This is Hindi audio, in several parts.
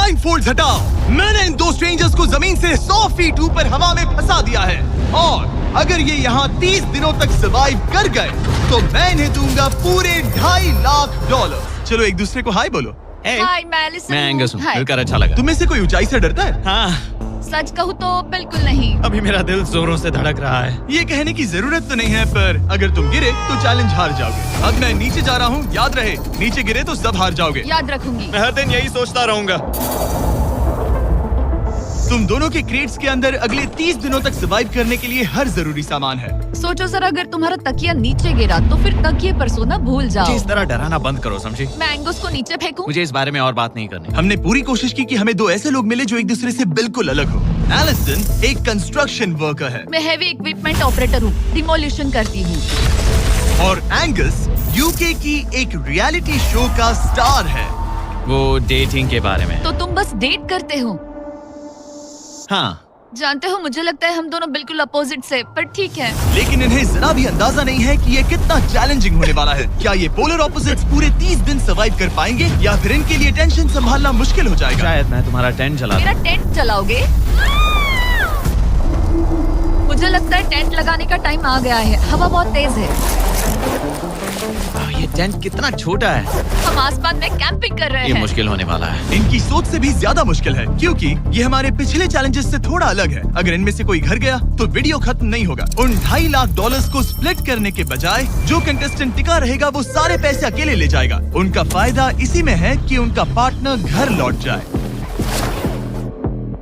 ब्लाइंड फोल्ड्स हटाओ। मैंने इन दो स्ट्रेंजर्स को जमीन से 100 फीट ऊपर हवा में फंसा दिया है और अगर ये यहाँ 30 दिनों तक सर्वाइव कर गए तो मैं इन्हें दूंगा पूरे $2.5 लाख। चलो एक दूसरे को हाय बोलो। हाय, मैं एलिसन मैं एंगस हूँ, हाय। मिलकर अच्छा लगा। तुम्हें से कोई ऊंचाई से डरता है? हाँ, सच कहूँ तो बिल्कुल नहीं। अभी मेरा दिल जोरों से धड़क रहा है। ये कहने की जरूरत तो नहीं है, पर अगर तुम गिरे तो चैलेंज हार जाओगे। अब मैं नीचे जा रहा हूँ, याद रहे नीचे गिरे तो सब हार जाओगे। याद रखूंगी। मैं हर दिन यही सोचता रहूंगा। तुम दोनों के क्रेट्स के अंदर अगले 30 दिनों तक सर्वाइव करने के लिए हर जरूरी सामान है। सोचो सर, अगर तुम्हारा तकिया नीचे गिरा तो फिर तकिए पर सोना भूल जाओ। मुझे इस तरह डराना बंद करो, समझी? मैं एंगस को नीचे फेंकूं? मुझे इस बारे में और बात नहीं करनी। हमने पूरी कोशिश की कि हमें दो ऐसे लोग मिले जो एक दूसरे से बिल्कुल अलग हो। एलिसन एक कंस्ट्रक्शन वर्कर है मैं हेवी इक्विपमेंट ऑपरेटर हूँ, डिमोलिशन करती हूँ। और एंगस यूके की एक रियलिटी शो का स्टार है। वो डेटिंग के बारे में। तो तुम बस डेट करते हो? हाँ, जानते हो, मुझे लगता है हम दोनों बिल्कुल अपोजिट से, पर ठीक है। लेकिन इन्हें जरा भी अंदाजा नहीं है कि ये कितना चैलेंजिंग होने वाला है। क्या ये पोलर ऑपोजिट्स पूरे 30 दिन सर्वाइव कर पाएंगे या फिर इनके लिए टेंशन संभालना मुश्किल हो जाएगा? शायद मैं तुम्हारा टेंट जला मेरा टेंट जलाओगे? मुझे लगता है टेंट लगाने का टाइम आ गया है। हवा बहुत तेज है। ये टेंट कितना छोटा है। हम आसमान में कैंपिंग कर रहे ये हैं। मुश्किल होने वाला है। इनकी सोच से भी ज्यादा मुश्किल है क्योंकि ये हमारे पिछले चैलेंजेस से थोड़ा अलग है। अगर इनमें से कोई घर गया तो वीडियो खत्म नहीं होगा। उन $2.5 लाख को स्प्लिट करने के बजाय जो कंटेस्टेंट टिका रहेगा वो सारे पैसे अकेले ले जाएगा। उनका फायदा इसी में है कि उनका पार्टनर घर लौट जाए।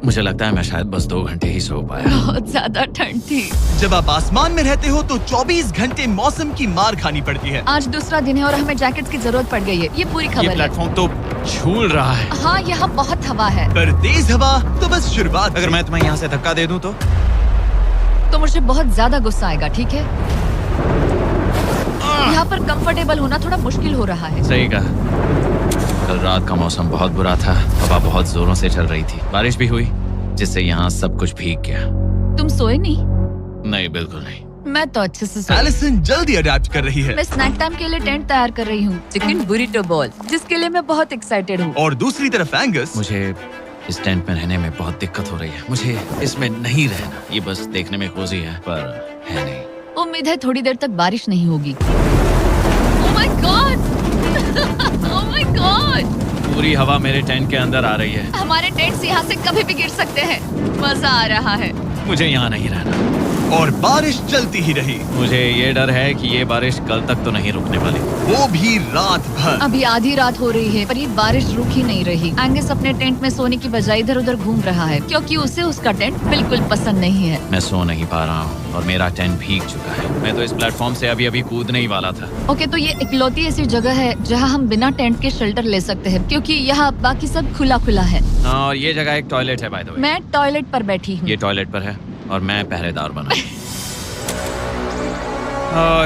मुझे लगता है मैं शायद बस 2 घंटे ही सो पाया। बहुत ज्यादा ठंड थी। जब आप आसमान में रहते हो तो 24 घंटे मौसम की मार खानी पड़ती है। आज दूसरा दिन है और हमें जैकेट्स की जरूरत पड़ गई है। ये पूरी ये खबर है। प्लेटफॉर्म तो झूल रहा है। हाँ, यहाँ बहुत हवा है। पर तेज हवा तो बस शुरुआत। अगर मैं तुम्हें यहाँ से धक्का दे दूं तो मुझे बहुत ज्यादा गुस्सा आएगा, ठीक है? यहाँ पर कंफर्टेबल होना थोड़ा मुश्किल हो रहा है। सही कहा। कल रात का मौसम बहुत बुरा था। हवा बहुत जोरों से चल रही थी। बारिश भी हुई जिससे यहाँ सब कुछ भीग गया। तुम सोए नहीं? नहीं, बिल्कुल नहीं। मैं तो अच्छे से सोई। एलिसन जल्दी अडेप्ट कर रही है मैं स्नैक टाइम के लिए टेंट तैयार कर रही हूँ, चिकन बुरिटो बॉल, जिसके लिए मैं बहुत एक्साइटेड हूँ। और दूसरी तरफ एंगस। मुझे इस टेंट में रहने में बहुत दिक्कत हो रही है। मुझे इसमें नहीं रहना। ये बस देखने में कोजी है पर है नहीं। उम्मीद है थोड़ी देर तक बारिश नहीं होगी। Oh my God! Oh my God! पूरी हवा मेरे टेंट के अंदर आ रही है। हमारे टेंट्स यहाँ से कभी भी गिर सकते हैं। मजा आ रहा है। मुझे यहाँ नहीं रहना। और बारिश चलती ही रही। मुझे ये डर है कि ये बारिश कल तक तो नहीं रुकने वाली। वो भी रात भर। अभी आधी रात हो रही है पर ये बारिश रुक ही नहीं रही। एंगस अपने टेंट में सोने की बजाय इधर उधर घूम रहा है क्योंकि उसे उसका टेंट बिल्कुल पसंद नहीं है। मैं सो नहीं पा रहा हूँ और मेरा टेंट भीग चुका है। मैं तो इस प्लेटफॉर्म से अभी कूदने ही वाला था। ओके, तो ये इकलौती ऐसी जगह है जहाँ हम बिना टेंट के शेल्टर ले सकते हैं क्योंकि यहाँ बाकी सब खुला खुला है। और ये जगह एक टॉयलेट है बाय द वे। मैं टॉयलेट पर बैठी हूँ। ये टॉयलेट पर है और मैं पहरेदार बना।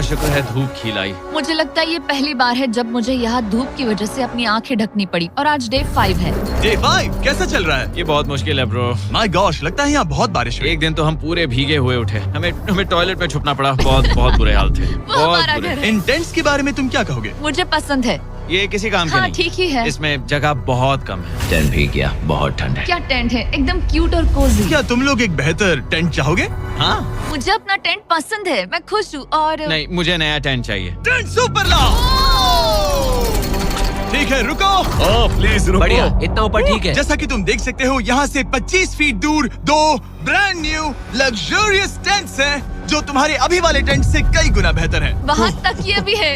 शुक्र है धूप खिलाई। मुझे लगता है ये पहली बार है जब मुझे यहाँ धूप की वजह से अपनी आंखें ढकनी पड़ी। और आज डे 5 है। डे 5 कैसा चल रहा है? ये बहुत मुश्किल है ब्रो। माय गॉश, लगता है यहाँ बहुत बारिश हुई। एक दिन तो हम पूरे भीगे हुए उठे। हमें टॉयलेट में छुपना पड़ा। बहुत बुरे हाल थे। वो हमारा घर है। इन टेंट्स के बारे में तुम क्या कहोगे? मुझे पसंद है। ये किसी काम के हाँ, नहीं। ठीक ही है। इसमें जगह बहुत कम है। टेंट भीग गया। बहुत ठंड है। क्या टेंट है, एकदम क्यूट और कोजी। क्या तुम लोग एक बेहतर टेंट चाहोगे? हाँ, मुझे अपना टेंट पसंद है, मैं खुश हूँ। और नहीं, मुझे नया टेंट चाहिए। टेंट सुपर लाओ। ठीक है, रुको। प्लीज रुको। बढ़िया, इतना ऊपर ठीक है। जैसा कि तुम देख सकते हो यहाँ से 25 फीट दूर 2 ब्रांड न्यू लग्जरियस टेंट्स हैं जो तुम्हारे अभी वाले टेंट से कई गुना बेहतर हैं। वहाँ तक ये भी है।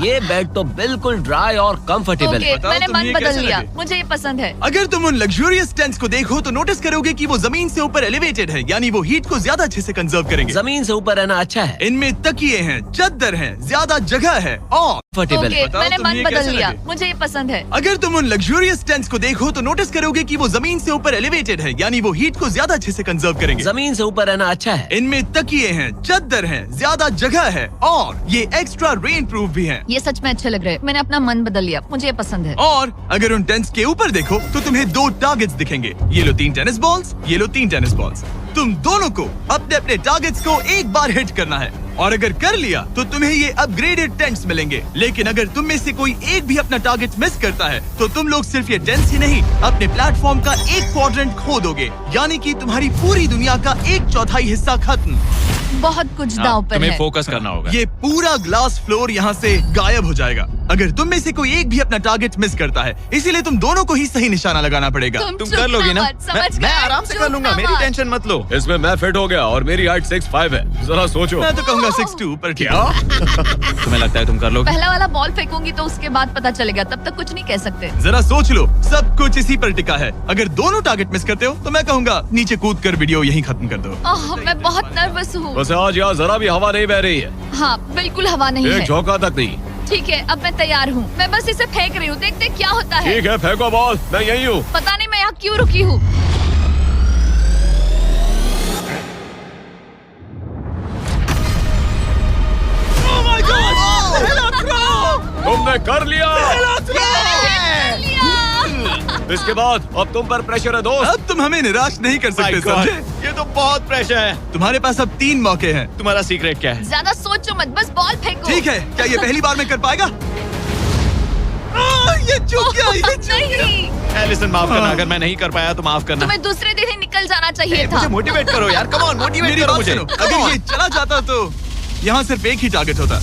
ये बेड तो बिल्कुल ड्राई और कंफर्टेबल ओके, है। बताओ मैंने तुम्हें मन ये बदल कैसे लिया। लगे? मुझे ये पसंद है। अगर तुम उन लग्जरियस टेंट्स को देखो तो नोटिस करोगे कि वो जमीन से ऊपर एलिवेटेड है, यानी वो हीट को ज्यादा अच्छे से कंजर्व करेंगे। जमीन से ऊपर रहना अच्छा है। इनमें तकिए हैं, चद्दर है, ज्यादा जगह है और कंफर्टेबल ओके, है। बताओ मैंने तुम्हें मन ये बदल कैसे लिया। लगे? मुझे ये पसंद है। अगर तुम उन लग्जरियस टेंट्स को देखो तो नोटिस करोगे कि वो जमीन से ऊपर एलिवेटेड है, यानी वो हीट को ज्यादा अच्छे से कंजर्व करेंगे। जमीन से ऊपर रहना अच्छा है। इनमें तकिए हैं, चद्दर है, ज्यादा जगह है और ये एक्स्ट्रा रेन प्रूफ भी हैं। ये सच में अच्छे लग रहे हैं। मैंने अपना मन बदल लिया, मुझे ये पसंद है। और अगर उन टेंट्स के ऊपर देखो तो तुम्हें 2 टारगेट्स दिखेंगे। ये लो 3 टेनिस बॉल्स, ये लो 3 टेनिस बॉल्स। तुम दोनों को अपने अपने टारगेट्स को एक बार हिट करना है। और अगर कर लिया तो तुम्हें ये अपग्रेडेड टेंट्स मिलेंगे। लेकिन अगर तुम में से कोई एक भी अपना टारगेट मिस करता है तो तुम लोग सिर्फ ये टेंट्स ही नहीं, अपने प्लेटफॉर्म का एक क्वाड्रेंट खो दोगे, यानी कि तुम्हारी पूरी दुनिया का 1/4 हिस्सा खत्म। बहुत कुछ दांव पर तुम्हें है। फोकस करना होगा। ये पूरा ग्लास फ्लोर यहाँ से गायब हो जाएगा अगर तुम में से कोई एक भी अपना टारगेट मिस करता है, इसीलिए तुम दोनों को ही सही निशाना लगाना पड़ेगा। तुम चुप कर लोगी ना? मत, समझ मैं गए? आराम से चुप कर लूंगा, ना मेरी मत। टेंशन मत लो। इसमें मैं फिट हो गया और मेरी हाइट 6'5" है। जरा सोचो। मैं तो कहूँगा 6'2", पर क्या? तुम्हें लगता है तुम कर लोगे? पहला वाला बॉल फेंकूंगी तो उसके बाद पता चलेगा, तब तक कुछ नहीं कह सकते। जरा सोच लो, सब कुछ इसी पर टिका है। अगर दोनों टारगेट मिस करते हो तो मैं कहूँगा नीचे कूद कर वीडियो यहीं खत्म कर दो। ओह, मैं बहुत नर्वस हूँ। बस आज यहाँ जरा भी हवा नहीं बह रही है, हाँ, बिल्कुल हवा नहीं एक है। झोंका तक नहीं। ठीक है, अब मैं तैयार हूँ। मैं बस इसे फेंक रही हूँ, देखते क्या होता है। ठीक है, फेंको बॉल, मैं यही हूँ। पता नहीं मैं यहाँ क्यों रुकी हूँ। तुमने कर लिया। इसके बाद अब तुम पर प्रेशर है दोस्त। अब तुम हमें निराश नहीं कर सकते, My God, समझे? ये तो बहुत प्रेशर है। तुम्हारे पास अब 3 मौके हैं। तुम्हारा सीक्रेट क्या है? ज्यादा सोचो मत, बस बॉल फेंको। ठीक है, क्या ये पहली बार में कर पाएगा? ये चूक गया, ये चूक गया। नहीं, एलिसन माफ करना, अगर मैं नहीं कर पाया तो माफ करना। तुम्हें दूसरे दिन ही निकल जाना चाहिए था। मुझे मोटिवेट करो यार, कम ऑन, मोटिवेट मेरी करो बात मुझे। सुनो, अगर ये चला जाता तो यहाँ सिर्फ एक ही टारगेट होता।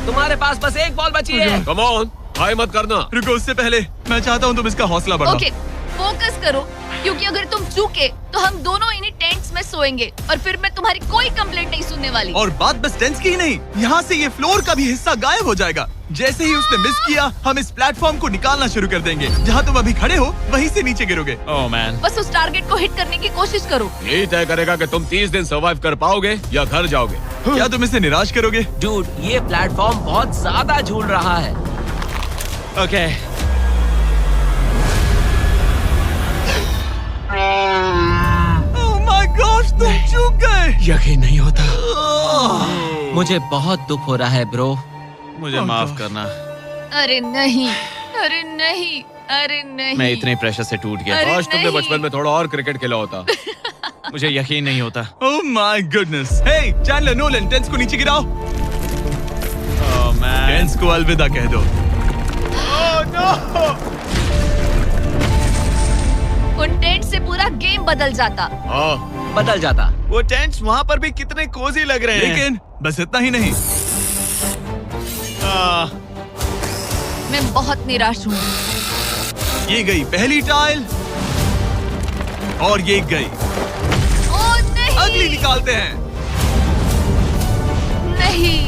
तुम्हारे पास बस एक बॉल बची है। कम ऑन, हाई मत करना। रुको, उससे पहले मैं चाहता हूँ तुम इसका हौसला बढ़ाओ। ओके, फोकस करो, क्योंकि अगर तुम चूके तो हम दोनों इन्हीं टेंट्स में सोएंगे और फिर मैं तुम्हारी कोई कंप्लेंट नहीं सुनने वाली। और बात बस टेंस की ही नहीं, यहाँ से ये फ्लोर का भी हिस्सा गायब हो जाएगा। जैसे ही उसने मिस किया, हम इस प्लेटफॉर्म को निकालना शुरू कर देंगे। जहाँ तुम अभी खड़े हो वहीं से नीचे गिरोगे। ओह मैन, बस उस टारगेट को हिट करने की कोशिश करो। यही तय करेगा कि तुम 30 दिन सर्वाइव कर पाओगे या घर जाओगे। क्या तुम इसे निराश करोगे? डूड, ये प्लेटफॉर्म बहुत ज्यादा झूल रहा है। ओके। ओह माय गॉड, तुम चूक गए। यकीन नहीं होता। मुझे बहुत दुख हो रहा है ब्रो। मुझे माफ करना, अरे नहीं, अरे नहीं, अरे नहीं। मैं इतने प्रेशर से टूट गया। अरे काश तुमने नहीं। बचपन में थोड़ा और क्रिकेट खेला होता। मुझे यकीन नहीं होता। Oh my goodness. Hey Chandler Nolan, टेंस को नीचे गिराओ। ओह मैन, टेंस को अलविदा कह दो। उन टेंट से पूरा गेम बदल जाता। हाँ, बदल जाता। वो टेंट्स वहाँ पर भी कितने कोजी लग रहे हैं। लेकिन बस इतना ही नहीं, मैं बहुत निराश हूँ। ये गई पहली टाइल और ये गई। ओह नहीं, अगली निकालते हैं। नहीं।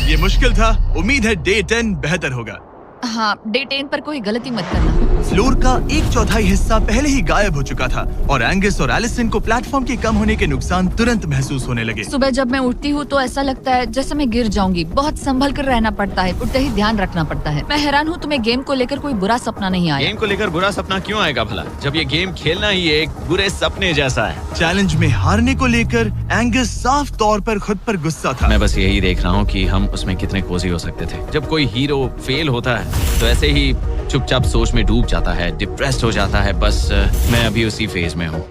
ये मुश्किल था, उम्मीद है डे 10 बेहतर होगा। हाँ, डे 10 पर कोई गलती मत करना। फ्लोर का 1/4 हिस्सा पहले ही गायब हो चुका था और एंगस और एलिसन को प्लेटफॉर्म के कम होने के नुकसान तुरंत महसूस होने लगे। सुबह जब मैं उठती हूँ तो ऐसा लगता है जैसे मैं गिर जाऊंगी। बहुत संभल कर रहना पड़ता है, उठते ही ध्यान रखना पड़ता है। मैं हैरान हूँ तुम्हें गेम को लेकर कोई बुरा सपना नहीं आया। गेम को लेकर बुरा सपना क्यों आएगा भला, जब ये गेम खेलना ही एक बुरे सपने जैसा है। चैलेंज में हारने को लेकर एंगस साफ तौर पर खुद पर गुस्सा था। मैं बस यही देख रहा हूँ कि हम उसमें कितने कोजी हो सकते थे। जब कोई हीरो फेल होता है तो ऐसे ही चुपचाप सोच में डूब जाता है, डिप्रेस्ड हो जाता है। बस मैं अभी उसी फेज में हूँ।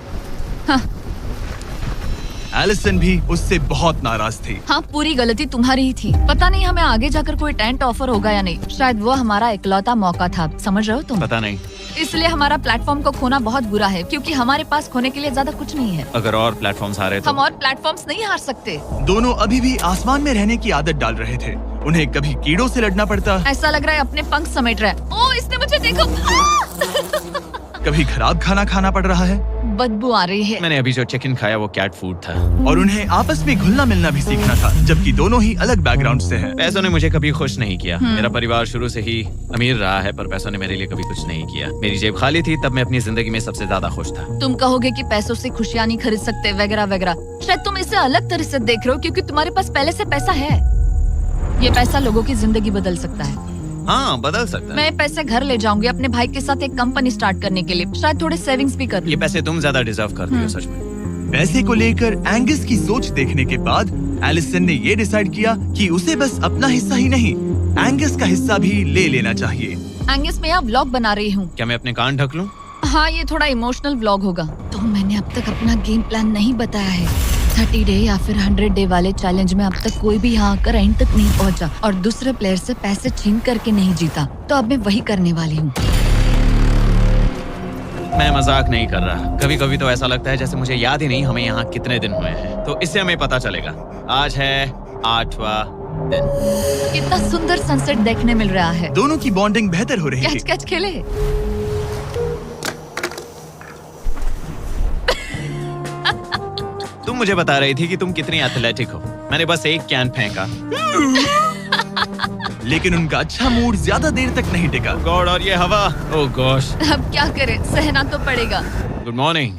एलिसन भी उससे बहुत नाराज थी। हाँ, पूरी गलती तुम्हारी ही थी। पता नहीं हमें आगे जाकर कोई टेंट ऑफर होगा या नहीं। शायद वो हमारा इकलौता मौका था, समझ रहे हो तुम? पता नहीं, इसलिए हमारा प्लेटफॉर्म को खोना बहुत बुरा है, क्योंकि हमारे पास खोने के लिए ज्यादा कुछ नहीं है। अगर और प्लेटफॉर्म्स आ रहे तो हम और प्लेटफॉर्म्स नहीं हार सकते। दोनों अभी भी आसमान में रहने की आदत डाल रहे थे। उन्हें कभी कीड़ों से लड़ना पड़ता, ऐसा लग रहा है अपने पंख समेट रहा है। ओह, इसने मुझे देखो। कभी खराब खाना खाना पड़ रहा है बदबू आ रही है। मैंने अभी जो चिकन खाया वो कैट फूड था। और उन्हें आपस में घुलना मिलना भी सीखना था, जबकि दोनों ही अलग बैकग्राउंड से हैं। पैसों ने मुझे कभी खुश नहीं किया। मेरा परिवार शुरू से ही अमीर रहा है, पर पैसों ने मेरे लिए कभी कुछ नहीं किया। मेरी जेब खाली थी तब मैं अपनी जिंदगी में सबसे ज्यादा खुश था। तुम कहोगे कि पैसों से खुशियां नहीं खरीद सकते वगैरह वगैरह। शायद तुम इसे अलग तरह से देख रहे हो, क्योंकि तुम्हारे पास पहले से पैसा है। ये पैसा लोगों की जिंदगी बदल सकता है। हाँ, बदल सकता है। मैं पैसे घर ले जाऊंगी अपने भाई के साथ एक कंपनी स्टार्ट करने के लिए। शायद थोड़े सेविंग्स भी कर लूं। ये पैसे तुम ज्यादा डिजर्व करती हो, सच में। पैसे को लेकर एंगस की सोच देखने के बाद एलिसन ने ये डिसाइड किया कि उसे बस अपना हिस्सा ही नहीं, एंगस का हिस्सा भी ले लेना चाहिए। एंगस मैं यहाँ व्लॉग बना रही हूँ। क्या मैं अपने कान ढक लूं? हाँ, ये थोड़ा इमोशनल व्लॉग होगा। तो मैंने अब तक अपना गेम प्लान नहीं बताया है। 30 डे या फिर 100 डे वाले चैलेंज में अब तक कोई भी यहाँ आकर एंड तक नहीं पहुँचा और दूसरे प्लेयर से पैसे छीन करके नहीं जीता। तो अब मैं वही करने वाली हूँ। मैं मजाक नहीं कर रहा। कभी कभी तो ऐसा लगता है जैसे मुझे याद ही नहीं हमें यहाँ कितने दिन हुए हैं। तो इससे हमें पता चलेगा। आज है 8वां दिन। कितना सुंदर सनसेट देखने मिल रहा है। दोनों की बॉन्डिंग बेहतर हो रही कैच थी। कैच खेले। तुम मुझे बता रही थी कि तुम कितनी एथलेटिक हो। मैंने बस एक कैन फेंका। लेकिन उनका अच्छा मूड ज्यादा देर तक नहीं टिका। गॉड, और ये हवा। ओह गॉश। अब क्या करें, सहना तो पड़ेगा। Good morning.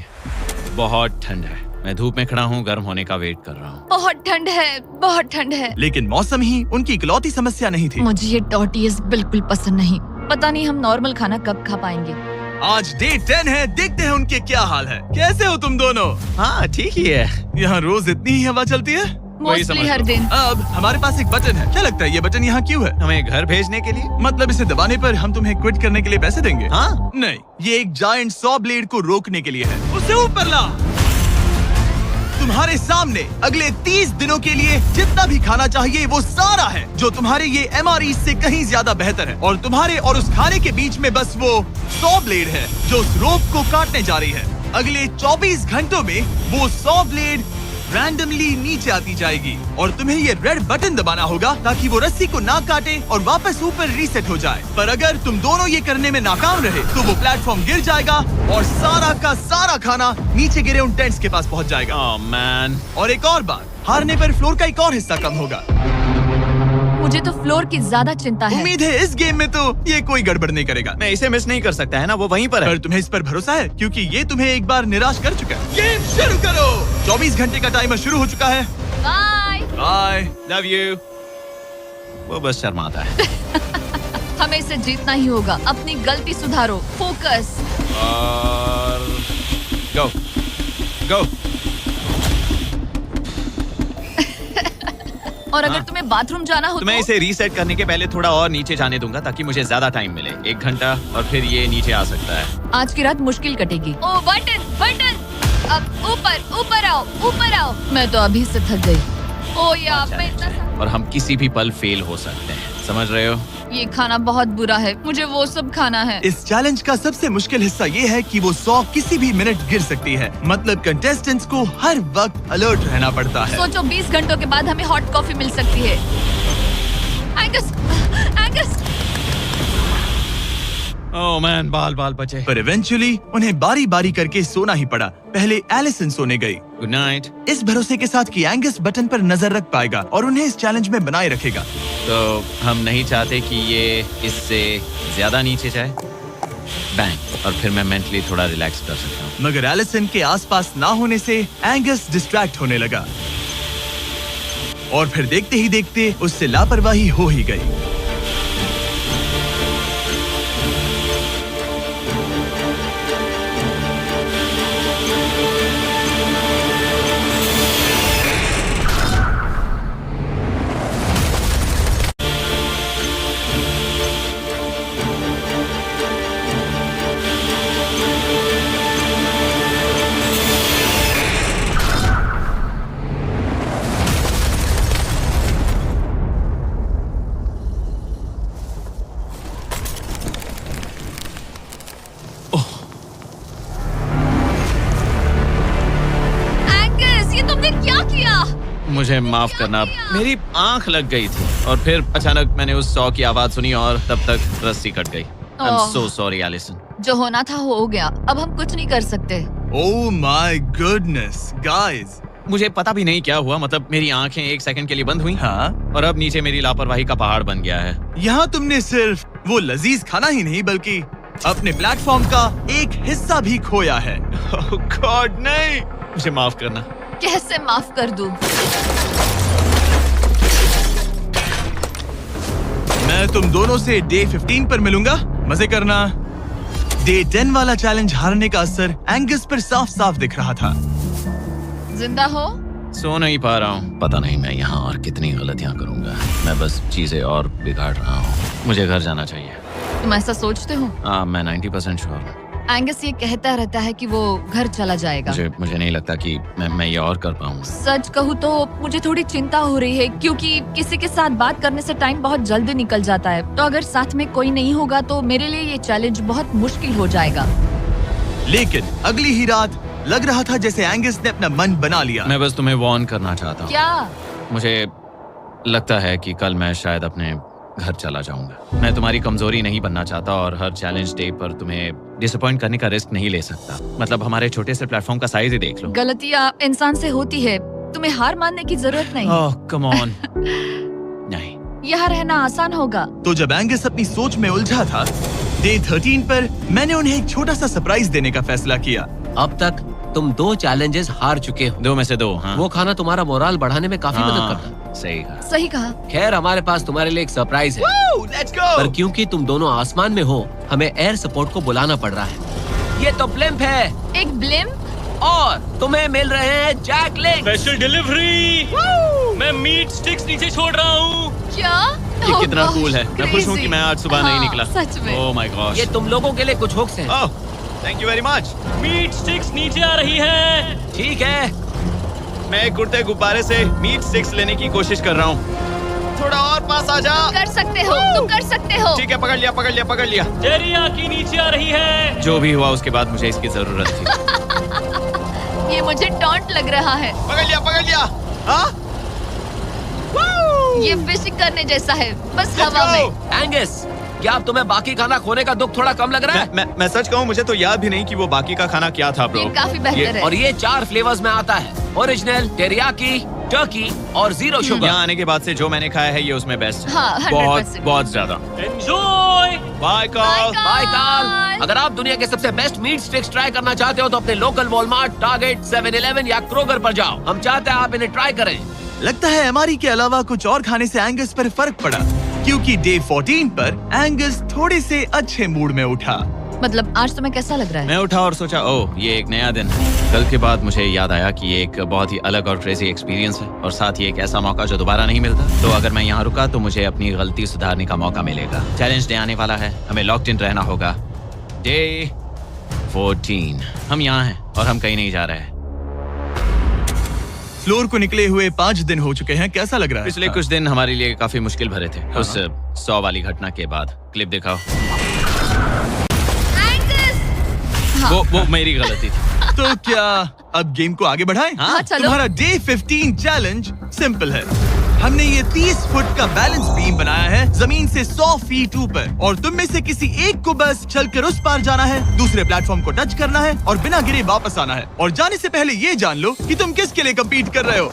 बहुत ठंड है। मैं धूप में खड़ा हूँ, गर्म होने का वेट कर रहा हूँ। बहुत ठंड है, बहुत ठंड है। लेकिन मौसम ही उनकी इकलौती समस्या नहीं थी। मुझे ये टॉर्टियस बिल्कुल पसंद नहीं। पता नहीं हम नॉर्मल खाना कब खा पाएंगे। आज डे 10 है, देखते हैं उनके क्या हाल है। कैसे हो तुम दोनों? हाँ ठीक ही है। यहाँ रोज इतनी ही हवा चलती है? वही समझ मोस्टली हर लो। दिन। अब हमारे पास एक बटन है। क्या लगता है ये बटन यहाँ क्यों है? हमें घर भेजने के लिए? मतलब इसे दबाने पर हम तुम्हें क्विट करने के लिए पैसे देंगे? हाँ। नहीं, ये एक जायंट सॉ ब्लेड को रोकने के लिए है। उसे ऊपर ला। तुम्हारे सामने अगले 30 दिनों के लिए जितना भी खाना चाहिए वो सारा है, जो तुम्हारे ये MRE से कहीं ज्यादा बेहतर है। और तुम्हारे और उस खाने के बीच में बस वो सॉ ब्लेड है जो उस रोप को काटने जा रही है। अगले 24 घंटों में वो सॉ ब्लेड रैंडमली नीचे आती जाएगी और तुम्हें ये रेड बटन दबाना होगा ताकि वो रस्सी को ना काटे और वापस ऊपर रीसेट हो जाए। पर अगर तुम दोनों ये करने में नाकाम रहे तो वो प्लेटफॉर्म गिर जाएगा और सारा का सारा खाना नीचे गिरे उन टेंट्स के पास पहुंच जाएगा। Oh man. और एक और बात, हारने पर फ्लोर का एक और हिस्सा कम होगा। मुझे तो फ्लोर की ज्यादा चिंता है। उम्मीद है इस गेम में तो ये कोई गड़बड़ नहीं करेगा। मैं इसे मिस नहीं कर सकता है ना, वो वहीं पर है। पर तुम्हें इस पर भरोसा है क्योंकि ये तुम्हें एक बार निराश कर चुका है। गेम शुरू करो। 24 घंटे का टाइमर शुरू हो चुका है। बाय। बाय। Love you. वो बस शर्माता है। हमें इसे जीतना ही होगा। अपनी गलती सुधारो। फोकस। और गो गो। और अगर तुम्हें बाथरूम जाना हो तो मैं इसे रीसेट करने के पहले थोड़ा और नीचे जाने दूंगा ताकि मुझे ज्यादा टाइम मिले। 1 घंटा और फिर ये नीचे आ सकता है। आज की रात मुश्किल कटेगी। ओ बटन बटन। अब ऊपर ऊपर आओ, ऊपर आओ। मैं तो अभी से थक गई। ओ यार, मैं इतना और हम किसी भी पल फेल हो सकते हैं, समझ रहे हो? ये खाना बहुत बुरा है। मुझे वो सब खाना है। इस चैलेंज का सबसे मुश्किल हिस्सा ये है कि वो 100 किसी भी मिनट गिर सकती है। मतलब कंटेस्टेंट्स को हर वक्त अलर्ट रहना पड़ता है। सोचो 20 घंटों के बाद हमें हॉट कॉफी मिल सकती है। Angus, Angus. ओह मैन, बाल बाल बचे। पर इवेंचुअली उन्हें बारी बारी करके सोना ही पड़ा। पहले एलिसन सोने गई, गुड नाइट। इस भरोसे के साथ कि एंगस बटन पर नजर रख पाएगा और उन्हें इस चैलेंज में बनाए रखेगा। तो हम नहीं चाहते कि ये इससे ज्यादा नीचे जाए। बैंग। और फिर मैं मेंटली थोड़ा रिलैक्स कर सकता हूँ। मगर एलिसन के आसपास ना होने से एंगस डिस्ट्रैक्ट होने लगा और फिर देखते ही देखते उससे लापरवाही हो ही गई। मुझे माफ करना, मेरी आंख लग गई थी और फिर अचानक मैंने उस सॉ की आवाज सुनी और तब तक रस्सी कट गई। I am so sorry Allison. जो होना था हो गया। अब हम कुछ नहीं कर सकते। ओह माय गुडनेस गाइस, मुझे पता भी नहीं क्या हुआ। मतलब मेरी आंखें 1 सेकंड के लिए बंद हुई। हाँ, और अब नीचे मेरी लापरवाही का पहाड़ बन गया है। यहाँ तुमने सिर्फ वो लजीज खाना ही नहीं बल्कि अपने प्लेटफॉर्म का एक हिस्सा भी खोया है। ओह गॉड, नहीं। मुझे माफ करना। कैसे माफ कर दूं? मैं तुम दोनों से डे 15 पर मिलूंगा। मजे करना। डे 10 वाला चैलेंज हारने का असर एंगस पर साफ साफ दिख रहा था। जिंदा हो? सो नहीं पा रहा हूँ। पता नहीं मैं यहाँ और कितनी गलतियाँ करूँगा। मैं बस चीजें और बिगाड़ रहा हूँ। मुझे घर जाना चाहिए। तुम ऐसा सोचते हो? हाँ, मैं 90% श्योर हूँ। एंगस ये कहता रहता है कि वो घर चला जाएगा। मुझे नहीं लगता कि मैं ये और कर पाऊंगा। सच कहूँ तो मुझे थोड़ी चिंता हो रही है, क्योंकि किसी के साथ बात करने से टाइम बहुत जल्दी निकल जाता है। तो अगर साथ में कोई नहीं होगा तो मेरे लिए ये चैलेंज बहुत मुश्किल हो जाएगा। लेकिन अगली ही रात लग रहा था जैसे एंगस ने अपना मन बना लिया। मैं बस तुम्हें वार्न करना चाहता हूँ। क्या? मुझे लगता है कि कल मैं शायद अपने घर चला जाऊंगा। मैं तुम्हारी कमजोरी नहीं बनना चाहता और हर चैलेंज डे पर तुम्हें डिसअपॉइंट करने का रिस्क नहीं ले सकता। मतलब हमारे छोटे से प्लेटफॉर्म का साइज ही देख लो। गलतियाँ इंसान से होती है, तुम्हें हार मानने की जरूरत नहीं। ओह कम ऑन। नहीं, यहाँ रहना आसान होगा। तो जब एंगस अपनी सोच में उलझा था, डे 13 पर मैंने उन्हें एक छोटा सा सरप्राइज देने का फैसला किया। अब तक तुम 2 चैलेंजेस हार चुके हो। 2 में से 2। हाँ, वो खाना तुम्हारा मोराल बढ़ाने में काफी मदद करता है। सही कहा। सही कहा। खैर, हमारे पास तुम्हारे लिए एक सरप्राइज है। Let's go. पर क्योंकि तुम दोनों आसमान में हो, हमें एयर सपोर्ट को बुलाना पड़ रहा है। ये तो ब्लिम्प है एक ब्लिम? और तुम्हें मिल रहे हैं जैक लिंक्स। Special delivery. मैं मीट स्टिक्स नीचे छोड़ रहा हूँ। क्या? ये Oh कितना gosh, कूल है। मैं खुश हूँ कि crazy। मैं आज सुबह नहीं हाँ, निकला। सच में। Oh my gosh. ये तुम लोगों के लिए कुछ हुक्स हैं। Oh, thank you very much. Meat sticks नीचे आ रही है। ठीक है, मैं एक उड़ते गुब्बारे से मीट स्टिक्स लेने की कोशिश कर रहा हूँ। थोड़ा और पास आ जा। कर सकते हो, तुम कर सकते हो। ठीक है, पकड़ लिया, पकड़ लिया, पकड़ लिया। टेरियाकी नीचे आ रही है। जो भी हुआ उसके बाद मुझे इसकी जरूरत थी। ये मुझे टॉन्ट लग रहा है। पकड़ लिया, पकड़ लिया। हाँ? ये फिशिंग करने जैसा है, बस Let's हवा go। में। एंगस, क्या अब तुम्हें बाकी खाना खोने का दुख थोड़ा कम लग रहा है? मैं सच कहूँ, मुझे तो याद भी नहीं कि वो बाकी का खाना क्या था ब्रो। ये काफी बेहतर है। और ये 4 फ्लेवर्स में आता है, ओरिजिनल, टेरियाकी, टर्की और 0 शुगर। यहाँ आने के बाद से जो मैंने खाया है ये उसमें बेस्ट है। हाँ, 100%। बहुत बहुत ज्यादा। एंजॉय। Bye call. बाय काल। अगर आप दुनिया के सबसे बेस्ट मीट स्टिक्स ट्राई करना चाहते हो तो अपने लोकल वॉलमार्ट, टारगेट, 7-Eleven या क्रोगर पर जाओ। हम चाहते हैं आप इन्हें ट्राई करें। लगता है एमआरई के अलावा कुछ और खाने से एंगस पर फर्क पड़ा, क्योंकि डे 14 पर एंगस थोड़े से अच्छे मूड में उठा। मतलब आज तुम्हें कैसा लग रहा है? मैं उठा और सोचा ओह ये एक नया दिन है। कल के बाद मुझे याद आया कि ये एक बहुत ही अलग और क्रेजी एक्सपीरियंस है और साथ ही एक ऐसा मौका जो दोबारा नहीं मिलता। तो अगर मैं यहाँ रुका तो मुझे अपनी गलती सुधारने का मौका मिलेगा। चैलेंज डे आने वाला है, हमें लॉक्ड इन रहना होगा। डे 14 हम यहाँ हैं और हम कहीं नहीं जा रहे हैं। फ्लोर को निकले हुए 5 दिन हो चुके हैं। कैसा लग रहा है? पिछले कुछ दिन हमारे लिए काफी मुश्किल भरे थे। उस 100 वाली घटना के बाद। क्लिप दिखाओ। हाँ। वो मेरी गलती थी। तो क्या अब गेम को आगे बढ़ाएं? हाँ, चलो। तुम्हारा डे 15 चैलेंज सिंपल है। हमने ये 30 फुट का बैलेंस बीम बनाया है जमीन से 100 फीट ऊपर, और तुम में से किसी एक को बस चलकर उस पार जाना है, दूसरे प्लेटफॉर्म को टच करना है और बिना गिरे वापस आना है। और जाने से पहले ये जान लो कि तुम किसके लिए कम्पीट कर रहे हो।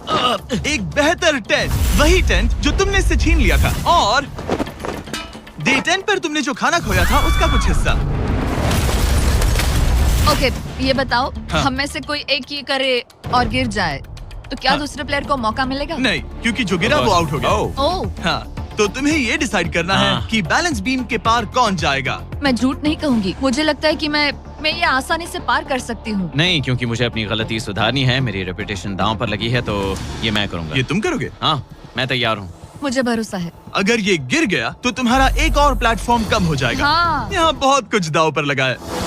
एक बेहतर टेंट, वही टेंट जो तुमने इससे छीन लिया था, और डे 10 पर तुमने जो खाना खोया था उसका कुछ हिस्सा। ओके, ये बताओ, हाँ। हम में से कोई एक ये करे और गिर जाए तो क्या हाँ। दूसरे प्लेयर को मौका मिलेगा? नहीं, क्योंकि जो गिरा वो आउट हो गया। ओह, हाँ, तो तुम्हें ये डिसाइड करना है हाँ। कि बैलेंस बीम के पार कौन जाएगा। मैं झूठ नहीं कहूंगी, मुझे लगता है कि मैं ये आसानी से पार कर सकती हूँ। नहीं, क्योंकि मुझे अपनी गलती सुधारनी है। मेरी रेपुटेशन दांव पर लगी है तो ये मैं करूंगा। ये तुम करोगे? हाँ, मैं तैयार हूँ। मुझे भरोसा है। अगर ये गिर गया तो तुम्हारा एक और प्लेटफॉर्म कम हो जाएगा। हाँ। यहाँ बहुत कुछ दाव पर लगा है।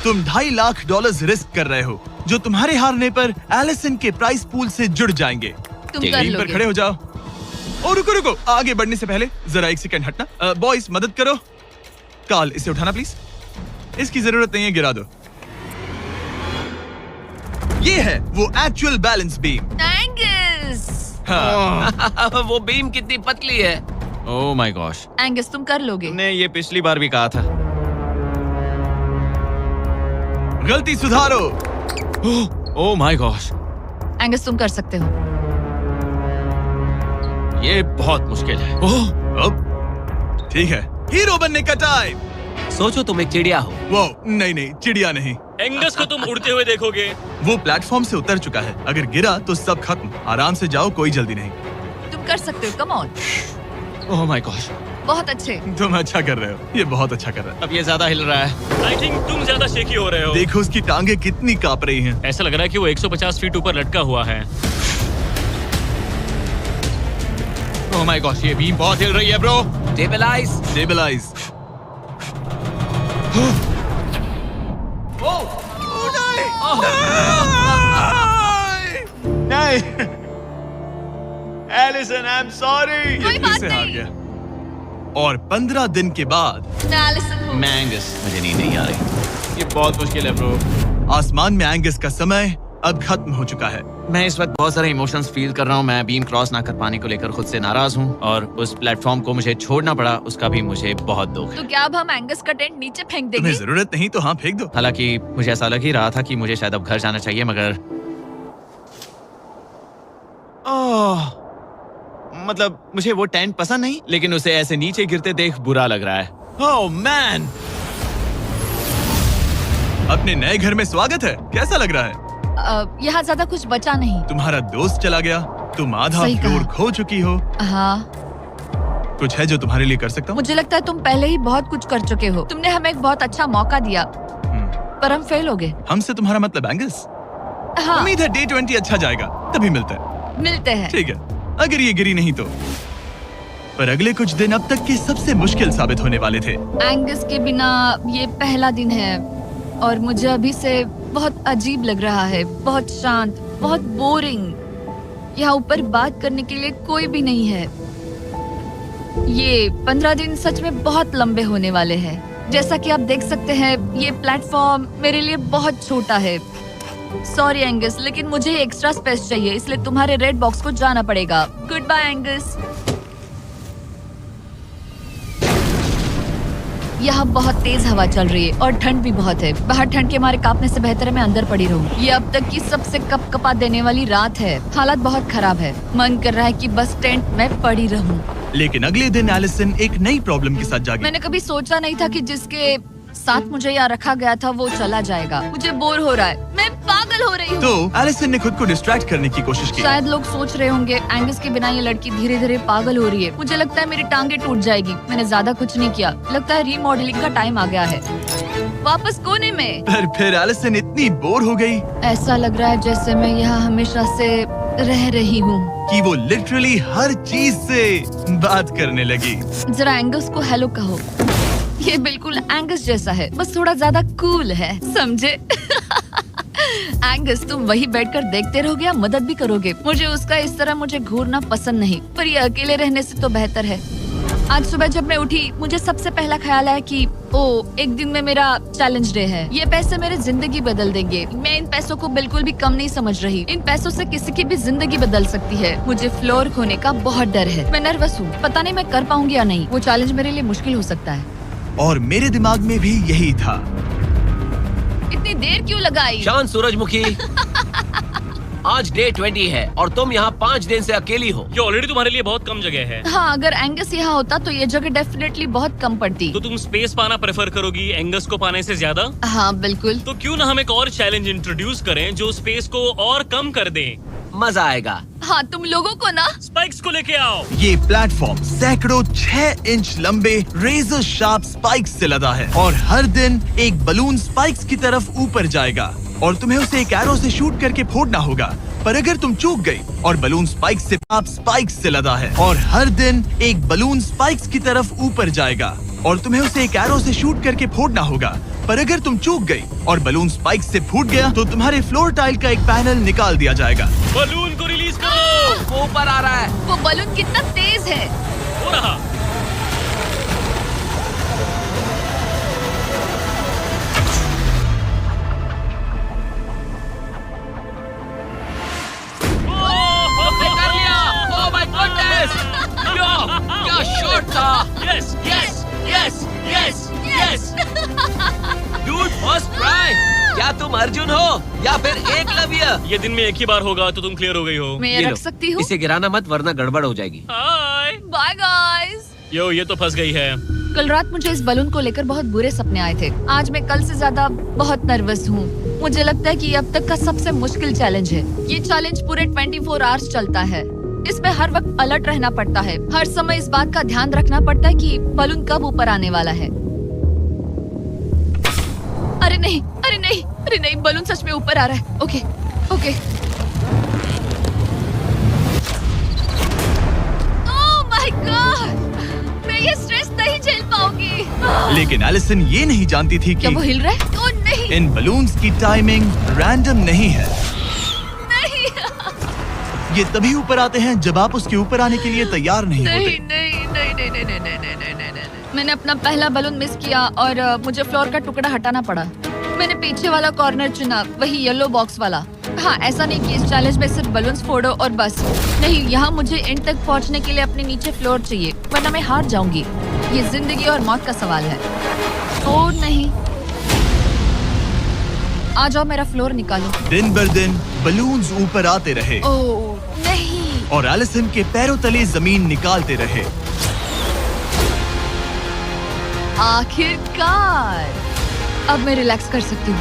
तुम $2.5 लाख रिस्क कर रहे हो, जो तुम्हारे हारने पर एलिसन के प्राइस पूल से जुड़ जाएंगे। तुम ठीक कर है, टीम पर लोगे। खड़े हो जाओ। और रुको रुको, आगे बढ़ने से पहले जरा 1 सेकंड हटना। बॉयज मदद करो। कार्ल, इसे उठाना प्लीज। इसकी जरूरत नहीं है, गिरा दो। ये है वो एक्चुअल बैलेंस बीम। एंगस, हाँ। वो बीम कितनी पतली है। ओह माय गॉश। एंगस तुम कर लोगे। तुमने ये पिछली बार भी कहा था। गलती सुधारो। ओह माय गॉश, एंगस तुम कर सकते हो। ये बहुत मुश्किल है। अब ठीक है, हीरो बनने का टाइम। सोचो तुम एक चिड़िया हो। वो नहीं, चिड़िया नहीं। एंगस को तुम उड़ते हुए देखोगे। वो प्लेटफॉर्म से उतर चुका है। अगर गिरा तो सब खत्म। आराम से जाओ, कोई जल्दी नहीं। तुम कर सकते हो, come on. Oh my gosh, बहुत अच्छे। तुम अच्छा कर रहे हो, ये बहुत अच्छा कर रहा है। अब ये ज्यादा हिल रहा है। आई थिंक तुम ज्यादा शेकी हो रहे हो। देखो उसकी टांगे कितनी कांप रही हैं। ऐसा लग रहा है कि वो 150 फीट ऊपर लटका हुआ है। ओह माय गॉश, ये बीम बहुत हिल रही है ब्रो। स्टेबलाइज। स्टेबलाइज। नहीं एलिसन, आई एम सॉरी। कोई बात से हार नहीं। गया। और 15 दिन के बाद मैं एलिसन हूँ। मैं एंगस, मुझे नींद नहीं आ रही। ये बहुत मुश्किल है ब्रो। आसमान में एंगस का समय अब खत्म हो चुका है। मैं इस वक्त बहुत सारे इमोशंस फील कर रहा हूँ। मैं बीम क्रॉस ना कर पाने को लेकर खुद से नाराज हूँ और उस प्लेटफॉर्म को मुझे छोड़ना पड़ा, उसका भी मुझे बहुत दुख है। तो क्या अब हम एंगस का टेंट नीचे फेंक तुम्हें देंगे? जरूरत नहीं तो हाँ फेंक दो। हालांकि मुझे ऐसा लग ही रहा था कि मुझे शायद अब घर जाना चाहिए, मगर मतलब मुझे वो टेंट पसंद नहीं, लेकिन उसे ऐसे नीचे गिरते देख बुरा लग रहा है। ओह मैन, अपने नए घर में स्वागत है। कैसा लग रहा है? यहाँ ज्यादा कुछ बचा नहीं। तुम्हारा दोस्त चला गया, तुम आधा सही फ्लोर कहा। खो चुकी हो। हाँ, कुछ है जो तुम्हारे लिए कर सकता हूँ? मुझे लगता है तुम पहले ही बहुत कुछ कर चुके हो। तुमने हमें एक बहुत अच्छा मौका दिया, पर हम फेल हो गए। हमसे तुम्हारा मतलब एंगस? हाँ, उम्मीद है डे 20 अच्छा जाएगा, तभी मिलते हैं। मिलते हैं। ठीक है, अगर ये गिरी नहीं तो। पर अगले कुछ दिन अब तक के सबसे मुश्किल साबित होने वाले थे। एंगस के बिना ये पहला दिन है और मुझे अभी से बहुत अजीब लग रहा है, बहुत शांत, बहुत बोरिंग। यहाँ ऊपर बात करने के लिए कोई भी नहीं है। ये 15 दिन सच में बहुत लंबे होने वाले हैं। जैसा कि आप देख सकते हैं, ये प्लेटफॉर्म मेरे लिए बहुत छोटा है। सॉरी एंगस, लेकिन मुझे एक्स्ट्रा स्पेस चाहिए, इसलिए तुम्हारे रेड बॉक्स को जाना पड़ेगा। Goodbye Angus. यहाँ बहुत तेज हवा चल रही है और ठंड भी बहुत है। बाहर ठंड के मारे कांपने से बेहतर है मैं अंदर पड़ी रहूं। ये अब तक की सबसे कपकपा देने वाली रात है। हालात बहुत खराब है। मन कर रहा है कि बस टेंट में पड़ी रहूं। लेकिन अगले दिन एलिसन एक नई प्रॉब्लम के साथ जागी। मैंने कभी सोचा नहीं था कि जिसके साथ मुझे यहाँ रखा गया था वो चला जाएगा। मुझे बोर हो रहा है, मैं पागल हो रही हूँ। तो एलिसन ने खुद को डिस्ट्रैक्ट करने की कोशिश की। शायद लोग सोच रहे होंगे एंगस के बिना ये लड़की धीरे धीरे पागल हो रही है। मुझे लगता है मेरी टांगे टूट जाएगी। मैंने ज्यादा कुछ नहीं किया। लगता है रीमॉडलिंग का टाइम आ गया है। वापस कोने में। पर फिर एलिसन इतनी बोर हो गई ऐसा लग रहा है जैसे मैं यहाँ हमेशा से रह रही हूँ। कि वो लिटरली हर चीज से बात करने लगी। जरा एंगस को हेलो कहो। ये बिल्कुल एंगस जैसा है, बस थोड़ा ज्यादा कूल है, समझे? एंगस, तुम वही बैठकर देखते रहोगे या मदद भी करोगे? मुझे उसका इस तरह मुझे घूरना पसंद नहीं, पर ये अकेले रहने से तो बेहतर है। आज सुबह जब मैं उठी, मुझे सबसे पहला ख्याल आया कि एक दिन में मेरा चैलेंज डे है। ये पैसे मेरी जिंदगी बदल देंगे। मैं इन पैसों को बिल्कुल भी कम नहीं समझ रही। इन पैसों से किसी की भी जिंदगी बदल सकती है। मुझे फ्लोर खोने का बहुत डर है। मैं नर्वस हूँ, पता नहीं मैं कर पाऊंगी या नहीं। वो चैलेंज मेरे लिए मुश्किल हो सकता है। और मेरे दिमाग में भी यही था। इतनी देर क्यों लगाई? शांत सूरजमुखी। आज डे 20 है और तुम यहाँ 5 दिन से अकेली हो। ये ऑलरेडी तुम्हारे लिए बहुत कम जगह है। हाँ, अगर एंगस यहाँ होता तो ये जगह डेफिनेटली बहुत कम पड़ती। तो तुम स्पेस पाना प्रेफर करोगी एंगस को पाने से ज्यादा? हाँ बिल्कुल। तो क्यों ना हम एक और चैलेंज इंट्रोड्यूस करें जो स्पेस को और कम कर दे। मजा आएगा। हाँ, तुम लोगों को ना स्पाइक्स को लेके आओ। ये प्लेटफॉर्म सैकड़ों 6 इंच लंबे रेजर शार्प स्पाइक्स से लदा है और हर दिन एक बलून स्पाइक्स की तरफ ऊपर जाएगा और तुम्हें उसे एक एरो से शूट करके फोड़ना होगा। पर अगर तुम चूक गई और बलून स्पाइक्स से लदा है और हर दिन एक बलून स्पाइक्स की तरफ ऊपर जाएगा और तुम्हें उसे एक एरो से शूट करके फोड़ना होगा। पर अगर तुम चूक गई और बलून स्पाइक्स से फूट गया तो तुम्हारे फ्लोर टाइल का एक पैनल निकाल दिया जाएगा। बलून को रिलीज करो। वो ऊपर आ रहा है। वो बलून कितना तेज है। हो रहा। उसने कर लिया। Oh my goodness. क्या शॉट था। Yes yes yes yes yes. Dude, first try. क्या तुम अर्जुन हो या फिर एकलव्य? ये दिन में एक ही बार होगा तो तुम क्लियर हो गई हो। मैं ये ये लो। रख सकती हूँ? इसे गिराना मत वरना गड़बड़ हो जाएगी। हाय। Bye guys. यो, ये तो फंस गई है। कल रात मुझे इस बलून को लेकर बहुत बुरे सपने आए थे। आज मैं कल से ज्यादा बहुत नर्वस हूँ। मुझे लगता है कि ये अब तक का सबसे मुश्किल चैलेंज है। ये चैलेंज पूरे 24 आवर्स चलता है। इसमें हर वक्त अलर्ट रहना पड़ता है। हर समय इस बात का ध्यान रखना पड़ता है कि बलून कब ऊपर आने वाला है। अरे नहीं, अरे नहीं, अरे नहीं, बलून सच में ऊपर आ रहा है। Okay, okay. Oh my God, मैं ये स्ट्रेस नहीं झेल पाऊंगी। लेकिन एलिसन ये नहीं जानती थी क्या कि वो हिल रहा है? ओ नहीं, इन बलून्स की टाइमिंग रैंडम नहीं है। नहीं, ये तभी ऊपर आते हैं जब आप उसके ऊपर आने के लिए तैयार नहीं नहीं, होते। नहीं, नहीं, नहीं, नहीं, नहीं, नहीं, नहीं, नहीं, नहीं, नहीं। मैंने अपना पहला बलून मिस किया और मुझे फ्लोर का टुकड़ा हटाना पड़ा। मैंने पीछे वाला कॉर्नर चुना, वही येलो बॉक्स वाला। हाँ, ऐसा नहीं कि इस चैलेंज में सिर्फ बलून्स फोड़ो और बस। नहीं, यहाँ मुझे एंड तक पहुँचने के लिए अपने नीचे फ्लोर चाहिए, वरना मैं हार जाऊंगी। ये जिंदगी और मौत का सवाल है। ओ नहीं, आ जाओ, मेरा फ्लोर निकालो। दिन बर दिन बलून्स ऊपर आते रहे ओ नहीं, और एलिसन के पैरों तले जमीन निकालते रहे। आखिरकार अब मैं रिलैक्स कर सकती हूँ।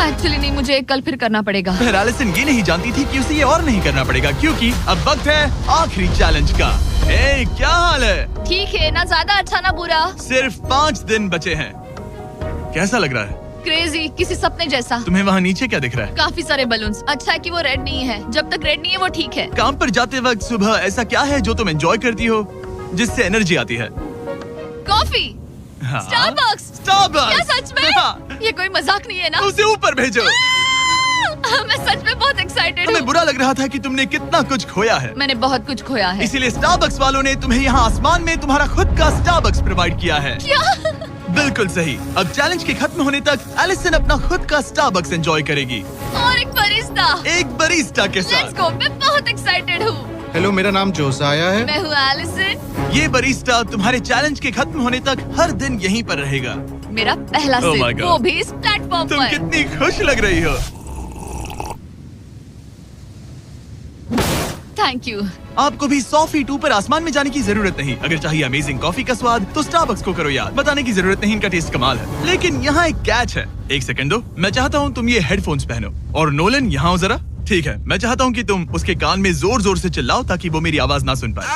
एक्चुअली नहीं, मुझे कल फिर करना पड़ेगा। फिर एलिसन ये नहीं जानती थी कि उसे ये और नहीं करना पड़ेगा, क्योंकि अब वक्त है आखिरी चैलेंज का। ए, क्या हाल है? ठीक है, ना ज्यादा अच्छा ना बुरा। सिर्फ 5 दिन बचे हैं। कैसा लग रहा है? क्रेजी, किसी सपने जैसा। तुम्हें वहाँ नीचे क्या दिख रहा है? काफी सारे बलून्स। अच्छा है कि वो रेड नहीं है। जब तक रेड नहीं है वो ठीक है। काम पर जाते वक्त सुबह ऐसा क्या है जो तुम एंजॉय करती हो, जिससे एनर्जी आती है? कॉफी। हाँ? स्टारबक्स। स्टारबक्स। क्या सच में? हाँ। ये कोई मजाक नहीं है ना? उसे ऊपर भेजो। मैं सच में बहुत एक्साइटेड हमें हूँ। बुरा लग रहा था कि तुमने कितना कुछ खोया है, मैंने बहुत कुछ खोया है। इसीलिए स्टारबक्स वालों ने तुम्हें यहाँ आसमान में तुम्हारा खुद का स्टारबक्स प्रोवाइड किया है। क्या? बिल्कुल सही। अब चैलेंज के खत्म होने तक एलिसन अपना खुद का स्टारबक्स एंजॉय करेगी, और एक बरिस्ता। एक बरिस्टा के लेट्स साथ। गो, मैं बहुत एक्साइटेड हूँ। हेलो, मेरा नाम जोसाया है। मैं हूँ एलिसन। ये बरिस्टा तुम्हारे चैलेंज के खत्म होने तक हर दिन यहीं पर रहेगा। मेरा पहला Oh my सिप, God. वो भी इस प्लेटफॉर्म तुम पर। कितनी खुश लग रही हो। Thank you. आपको भी 100 फीट ऊपर आसमान में जाने की जरूरत नहीं। अगर चाहिए अमेजिंग कॉफी का स्वाद तो स्टारबक्स को करो याद। बताने की जरूरत नहीं, इनका टेस्ट कमाल है। लेकिन यहाँ एक कैच है। एक सेकंड दो, मैं चाहता हूँ तुम ये हेडफोन्स पहनो। और नोलन, यहाँ आओ जरा। ठीक है, मैं चाहता हूँ कि तुम उसके कान में जोर जोर से चिल्लाओ ताकि वो मेरी आवाज ना सुन पाए।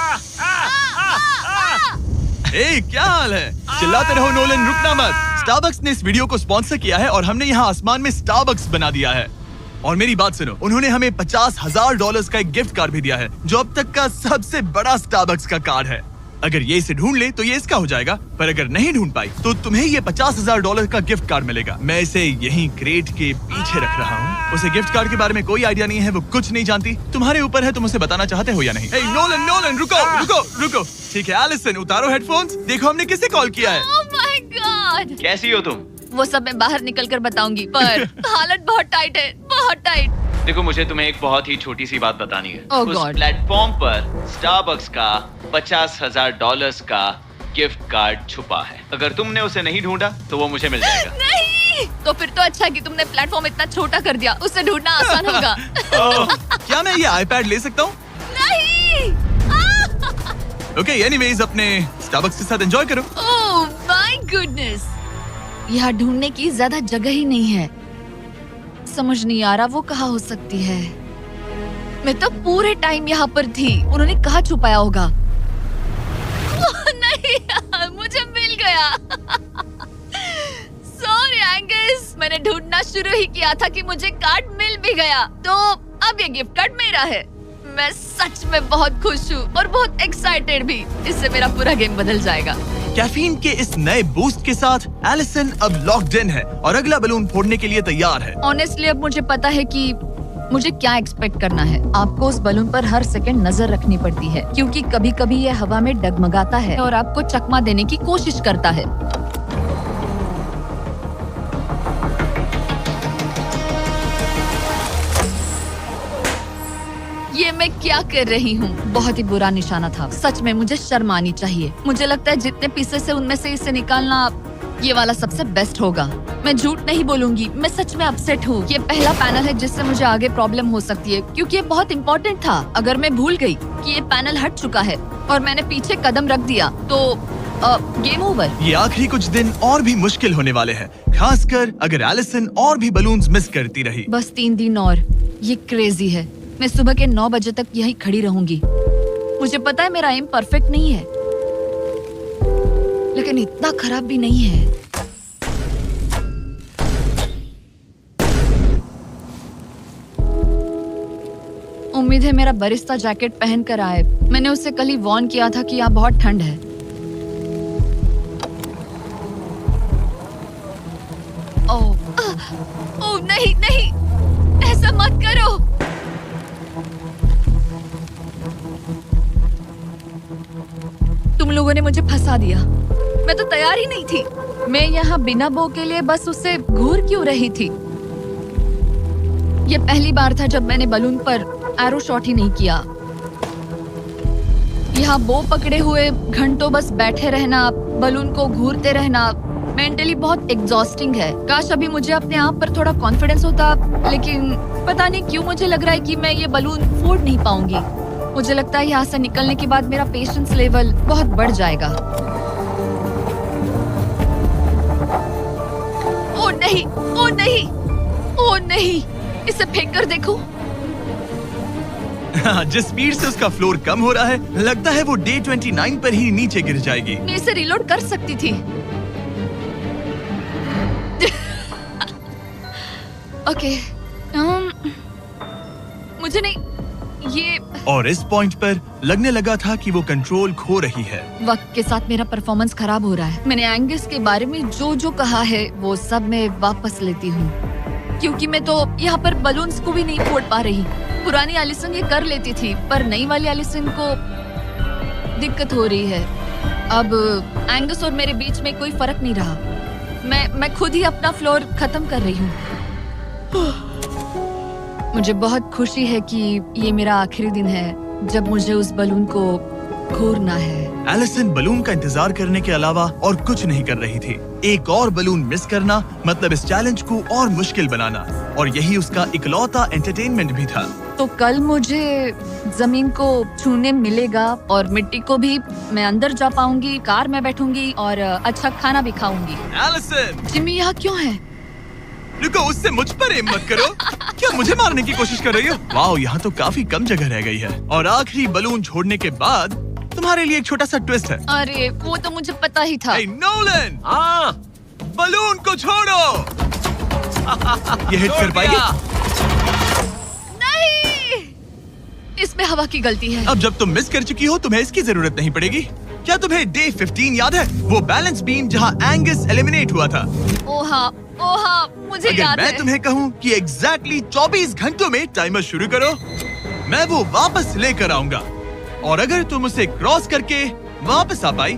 ए, क्या हाल है? चिल्लाते रहो नोलन, रुकना मत। स्टारबक्स ने इस वीडियो को स्पॉन्सर किया है और हमने यहाँ आसमान में स्टारबक्स बना दिया है। और मेरी बात सुनो, उन्होंने हमें $50,000 का एक गिफ्ट कार्ड भी दिया है, जो अब तक का सबसे बड़ा स्टारबक्स का कार्ड है। अगर ये इसे ढूंढ ले तो ये इसका हो जाएगा, पर अगर नहीं ढूंढ पाई तो तुम्हें ये $50,000 का गिफ्ट कार्ड मिलेगा। मैं इसे यहीं क्रेट के पीछे रख रहा हूँ। उसे गिफ्ट कार्ड के बारे में कोई आइडिया नहीं है, वो कुछ नहीं जानती। तुम्हारे ऊपर है, तुम उसे बताना चाहते हो या नहीं। ए, नोलन, नोलन, रुको, रुको, रुको। ठीक है एलिसन, उतारो हेडफोन्स। देखो हमने किसे कॉल किया है। Oh my God. कैसी हो तुम? वो सब मैं बाहर निकल कर बताऊंगी, पर हालत बहुत टाइट है, बहुत टाइट। देखो, मुझे तुम्हें एक बहुत ही छोटी सी बात बतानी है। Oh उस God. प्लेटफॉर्म पर स्टारबक्स का $50,000 का गिफ्ट कार्ड छुपा है। अगर तुमने उसे नहीं ढूंढा तो वो मुझे मिल जाएगा। नहीं, तो फिर तो अच्छा कि तुमने प्लेटफॉर्म इतना छोटा कर दिया, उससे ढूंढना आसान होगा। क्या मैं ये आईपैड ले सकता हूँ? नहीं। ओके, एनीवेज अपने स्टारबक्स के साथ एंजॉय करो। ओह माय गुडनेस, यहाँ ढूंढने की ज्यादा जगह ही नहीं है। समझ नहीं आ रहा वो कहाँ हो सकती है। मैं तो पूरे टाइम यहाँ पर थी, उन्होंने कहाँ छुपाया होगा। ओह, नहीं, मुझे मिल गया। सॉरी एंगस, मैंने ढूंढना शुरू ही किया था कि मुझे कार्ड मिल भी गया, तो अब ये गिफ्ट कार्ड मेरा है। मैं सच में बहुत खुश हूँ और बहुत एक्साइटेड भी। इससे मेरा पूरा गेम बदल जाएगा। कैफीन के इस नए बूस्ट के साथ एलिसन अब लॉक्ड इन है और अगला बलून फोड़ने के लिए तैयार है। ऑनेस्टली अब मुझे पता है कि मुझे क्या एक्सपेक्ट करना है। आपको उस बलून पर हर सेकंड नजर रखनी पड़ती है, क्योंकि कभी कभी ये हवा में डगमगाता है और आपको चकमा देने की कोशिश करता है। ये मैं क्या कर रही हूँ? बहुत ही बुरा निशाना था। सच में मुझे शर्म आनी चाहिए। मुझे लगता है जितने पीसेस है उनमें से इसे निकालना ये वाला सबसे बेस्ट होगा। मैं झूठ नहीं बोलूंगी, मैं सच में अपसेट हूँ। ये पहला पैनल है जिससे मुझे आगे प्रॉब्लम हो सकती है, क्योंकि ये बहुत इम्पोर्टेंट था। अगर मैं भूल गई कि ये पैनल हट चुका है और मैंने पीछे कदम रख दिया तो गेम ओवर। ये आखिरी कुछ दिन और भी मुश्किल होने वाले हैं, खासकर अगर एलिसन और भी बलून्स मिस करती रही। बस 3 दिन और। ये क्रेजी है। मैं सुबह के 9 बजे तक यहीं खड़ी रहूंगी। मुझे पता है मेरा एम परफेक्ट नहीं है, लेकिन इतना खराब भी नहीं है। उम्मीद है मेरा बरिस्ता जैकेट पहन कर आए। मैंने उससे कल ही वार्न किया था कि यहाँ बहुत ठंड है। मत करो। तुम लोगों ने मुझे फंसा दिया। मैं तो तैयार ही नहीं थी। मैं यहाँ बिना बो के लिए बस उससे घूर क्यों रही थी? ये पहली बार था जब मैंने बलून पर एरो शॉट ही नहीं किया। यहाँ बो पकड़े हुए घंटों बस बैठे रहना, बलून को घूरते रहना मेंटली बहुत एग्जॉस्टिंग है। काश अभी मुझे अपने आप पर थोड़ा कॉन्फिडेंस होता, लेकिन पता नहीं क्यों मुझे लग रहा है कि मैं ये बलून फोड़ नहीं पाऊंगी। मुझे लगता है यहाँ से निकलने के बाद मेरा पेशेंस लेवल बहुत बढ़ जाएगा। ओ नहीं, ओ नहीं, ओ नहीं, इसे फेंक कर देखो। जिस स्पीड से उसका फ्लोर कम हो रहा है, लगता है वो डे 29 पर ही नीचे गिर जाएगी। मैं इसे रिलोड कर सकती थी। ओके, मुझे नहीं ये। और इस पॉइंट पर लगने लगा था कि वो कंट्रोल खो रही है। वक्त के साथ मेरा परफॉर्मेंस खराब हो रहा है। मैंने एंगस के बारे में जो कहा है वो सब मैं वापस लेती हूँ, क्योंकि मैं तो यहाँ पर बलून्स को भी नहीं फोड़ पा रही। पुरानी एलिसन ये कर लेती थी, पर नई वाली एलिसन को दिक्कत हो रही है। अब एंगस और मेरे बीच में कोई फर्क नहीं रहा। मैं खुद ही अपना फ्लोर खत्म कर रही हूँ। मुझे बहुत खुशी है कि ये मेरा आखिरी दिन है जब मुझे उस बलून को घूरना है। एलिसन बलून का इंतजार करने के अलावा और कुछ नहीं कर रही थी। एक और बलून मिस करना मतलब इस चैलेंज को और मुश्किल बनाना, और यही उसका इकलौता एंटरटेनमेंट भी था। तो कल मुझे जमीन को छूने मिलेगा और मिट्टी को भी। मैं अंदर जा पाऊंगी, कार में बैठूंगी और अच्छा खाना भी खाऊंगी। एलिसन, जिमी यहाँ क्यों है? रुको, उससे मुझ पर एम मत करो। क्या मुझे मारने की कोशिश कर रही हो? वाओ, यहाँ तो काफी कम जगह रह गई है। और आखिरी बलून छोड़ने के बाद तुम्हारे लिए एक छोटा सा ट्विस्ट है। अरे वो तो मुझे पता ही था। Hey, नोलन, हाँ, बलून को छोड़ो। ये हिट कर पाएगी? नहीं, इसमें हवा की गलती है। अब जब तुम मिस कर चुकी हो, तुम्हें इसकी जरूरत नहीं पड़ेगी। क्या तुम्हें डे 15 याद है? वो बैलेंस बीम जहाँ एंगस एलिमिनेट हुआ था। ओ हाँ, मुझे अगर याद मैं है। तुम्हें कहूँ कि एग्जैक्टली 24 घंटों में टाइमर शुरू करो, मैं वो वापस लेकर आऊंगा। और अगर तुम उसे क्रॉस करके वापस आ पाई,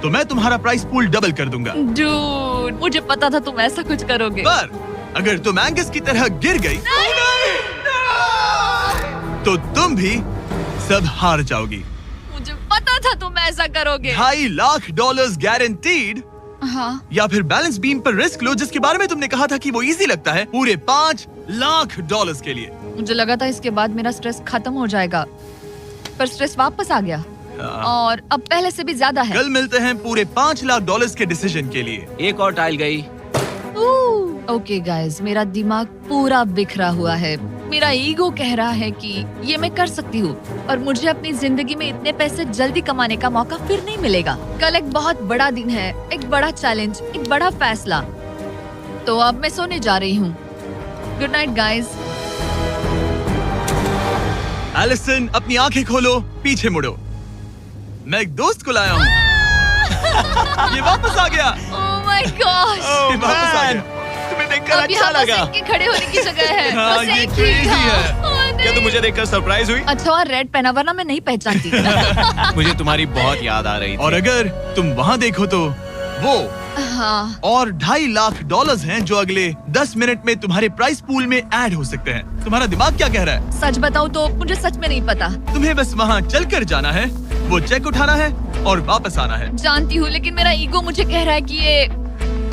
तो मैं तुम्हारा प्राइस पूल डबल कर दूंगा। डूड, मुझे पता था तुम ऐसा कुछ करोगे। पर अगर तुम एंगस की तरह गिर गई, तो तुम भी सब हार जाओगी। मुझे पता था तुम ऐसा करोगे। $2.5 लाख गारंटीड। हाँ, या फिर बैलेंस बीम पर रिस्क लो, जिसके बारे में तुमने कहा था कि वो इजी लगता है, पूरे $5 लाख के लिए। मुझे लगा था इसके बाद मेरा स्ट्रेस खत्म हो जाएगा, पर स्ट्रेस वापस आ गया और अब पहले से भी ज्यादा है। कल मिलते हैं पूरे $5 लाख के डिसीजन के लिए। एक और टाइल गई। ओके गाइस, मेरा दिमाग पूरा बिखरा हुआ है। मेरा ईगो कह रहा है कि ये मैं कर सकती हूँ और मुझे अपनी जिंदगी में इतने पैसे जल्दी कमाने का मौका फिर नहीं मिलेगा। कल एक बहुत बड़ा दिन है, एक बड़ा चैलेंज, एक बड़ा फैसला। तो अब मैं सोने जा रही हूँ। Good night guys. एलिसन, अपनी आंखें खोलो, पीछे मुड़ो। मैं एक दोस्त को लाया हूँ। ये वापस आ गया। ओह माय गॉड, ये वापस आ गया। तुम्हें देखकर अब अच्छा यहाँ बस लगा। इनके खड़े होने की जगह है। हाँ, बस ये एक ही crazy था। है। ओह, क्या नहीं। तुम मुझे देखकर सरप्राइज हुई? अच्छा और रेड पहना, वरना मैं नहीं पहचानती। मुझे तुम्हारी बहुत याद आ रही थी। और अगर तुम वहाँ देखो तो वो हाँ, और $2.5 लाख हैं जो अगले 10 मिनट में तुम्हारे प्राइस पूल में ऐड हो सकते हैं। तुम्हारा दिमाग क्या कह रहा है? सच बताऊँ तो मुझे सच में नहीं पता। तुम्हें बस वहाँ चलकर जाना है, वो चेक उठाना है और वापस आना है। जानती हूँ, लेकिन मेरा ईगो मुझे कह रहा है कि ये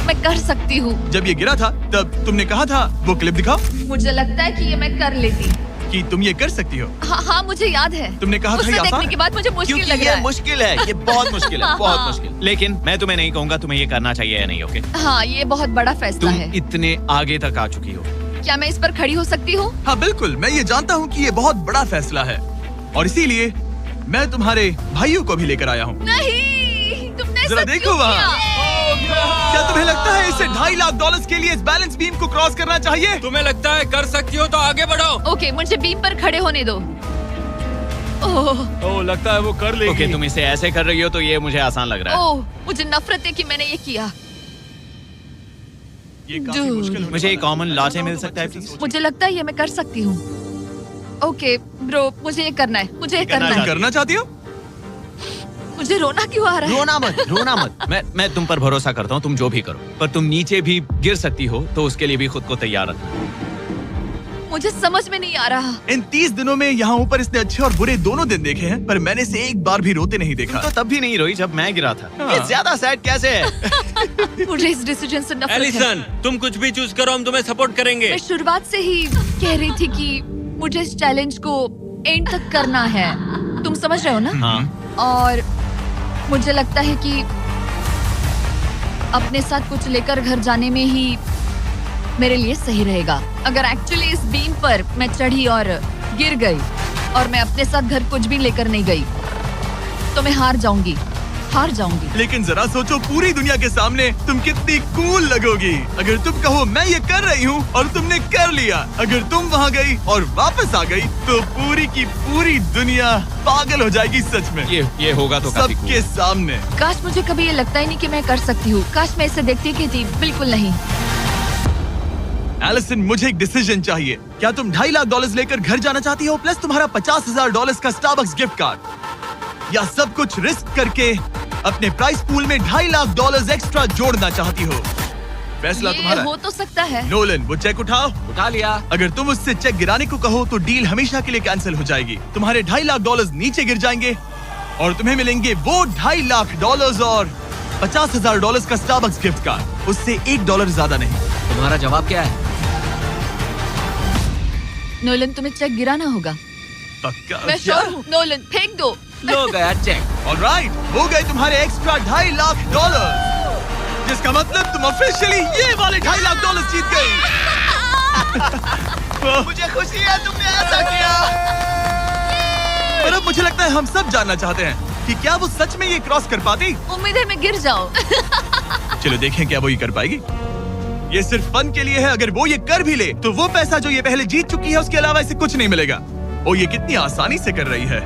मैं कर सकती हूँ। जब ये गिरा था तब तुमने कहा था, वो क्लिप दिखाओ, मुझे लगता है कि ये मैं कर लेती। कि तुम ये कर सकती हो। हाँ, मुझे याद है। तुमने कहा था उसे ये आसान देखने है। के बाद मुझे मुश्किल क्योंकि लग ये रहा है। मुश्किल है, ये बहुत मुश्किल है, बहुत हाँ। मुश्किल। लेकिन मैं तुम्हें नहीं कहूंगा तुम्हें ये करना चाहिए या नहीं, ओके? हाँ, ये बहुत बड़ा फैसला तुम है। इतने आगे तक आ चुकी हो। क्या मैं इस पर खड़ी हो सकती हूँ? हाँ बिल्कुल, मैं ये जानता हूँ कि ये बहुत बड़ा फैसला है और इसीलिए मैं तुम्हारे भाइयों को भी लेकर आया हूँ। नहीं, तुमने जरा ऐसा देखो क्यों वहाँ। किया? क्या तुम्हें लगता है इसे $2.5 लाख के लिए इस बैलेंस बीम को क्रॉस करना चाहिए? तुम्हें लगता है कर सकती हो तो आगे बढ़ो। ओके, मुझे बीम पर खड़े होने दो। ओह, ओह, लगता है वो कर लेगी। ओके, तुम इसे ऐसे कर रही हो तो ये मुझे आसान लग रहा है। ओह, मुझे नफरत है कि मैंने ये किया। ये काफी Dude. मुश्किल होने मुझे एक वाला है। कॉमन लॉटे मैं मिल चाहता सकता है हूं तुम अच्छे से प्लीज? मुझे लगता है ये मैं कर सकती हूँ। ओके ब्रो, मुझे ये करना है, मुझे ये करना तुम है। करना चाहती हो? मुझे रोना क्यों आ रहा है? रोना मत। मैं तुम पर भरोसा करता हूँ, तुम जो भी करो, पर तुम नीचे भी गिर सकती हो, तो उसके लिए भी खुद को तैयार रखना। मुझे समझ में नहीं आ रहा। इन 30 दिनों में यहाँ ऊपर इसने अच्छे और बुरे दोनों दिन देखे हैं, पर मैंने इसे एक बार भी रोते नहीं देखा। तो तब भी नहीं रोई जब मैं गिरा था। हाँ। ये ज्यादा सैड कैसे है? मुझे इस डिसीजन से नफरत है। एलिसन, तुम कुछ भी चूज करो, हम तुम्हें सपोर्ट करेंगे। मैं शुरुआत से ही कह रही थी कि मुझे इस चैलेंज को एंड तक करना है। तुम समझ रहे हो ना? हाँ। और मुझे लगता है कि अपने साथ कुछ लेकर घर जाने में ही मेरे लिए सही रहेगा। अगर एक्चुअली इस बीम पर मैं चढ़ी और गिर गई और मैं अपने साथ घर कुछ भी लेकर नहीं गई, तो मैं हार जाऊंगी। लेकिन जरा सोचो, पूरी दुनिया के सामने तुम कितनी कूल लगोगी अगर तुम कहो मैं ये कर रही हूँ और तुमने कर लिया। अगर तुम वहाँ गई और वापस आ गई तो पूरी की पूरी दुनिया पागल हो जाएगी सच में। ये होगा तो काफी सबके सामने। काश मुझे कभी ये लगता ही नहीं कि मैं कर सकती हूँ। काश मैं इसे देखती की थी। बिल्कुल नहीं। एलिसन, मुझे एक डिसीजन चाहिए। क्या तुम $2.5 लाख लेकर घर जाना चाहती हो, प्लस तुम्हारा $50,000 का स्टारबक्स गिफ्ट कार्ड, या सब कुछ रिस्क करके अपने प्राइस पूल में $2.5 लाख एक्स्ट्रा जोड़ना चाहती हो? फैसला ये तुम्हारा हो है। तो सकता है। नोलन, वो चेक उठाओ। उठा लिया। अगर तुम उससे चेक गिराने को कहो तो डील हमेशा के लिए कैंसिल हो जाएगी। तुम्हारे $2.5 लाख नीचे गिर जाएंगे और तुम्हें मिलेंगे वो $2.5 लाख और $50,000 का स्टारबक्स गिफ्ट कार्ड। उससे $1 ज्यादा नहीं। तुम्हारा जवाब क्या है? नोलन, तुम्हें चेक गिराना होगा। पक्का? मैं श्योर हूँ। नोलन, फेंक दो। लो गया चेक। ऑलराइट, हो गए तुम्हारे एक्स्ट्रा $2.5 लाख, जिसका मतलब तुम ऑफिशियली ये वाले $2.5 लाख जीत गई। मुझे खुशी है तुमने ऐसा किया। पर अब मुझे लगता है हम सब जानना चाहते हैं कि क्या वो सच में ये क्रॉस कर पाती। उम्मीद है मैं गिर जाऊं। चलो देखें क्या वो ये कर पाएगी। ये सिर्फ फन के लिए है। अगर वो ये कर भी ले तो वो पैसा जो ये पहले जीत चुकी है उसके अलावा इसे कुछ नहीं मिलेगा। ओ, ये कितनी आसानी से कर रही है।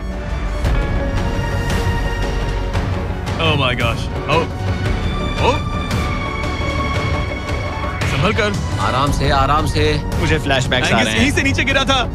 ओह माय गॉश। ओ संभल कर। आराम से। मुझे फ्लैशबैक्स आ एंगस रहे यहीं हैं। से नीचे गिरा था। ओह!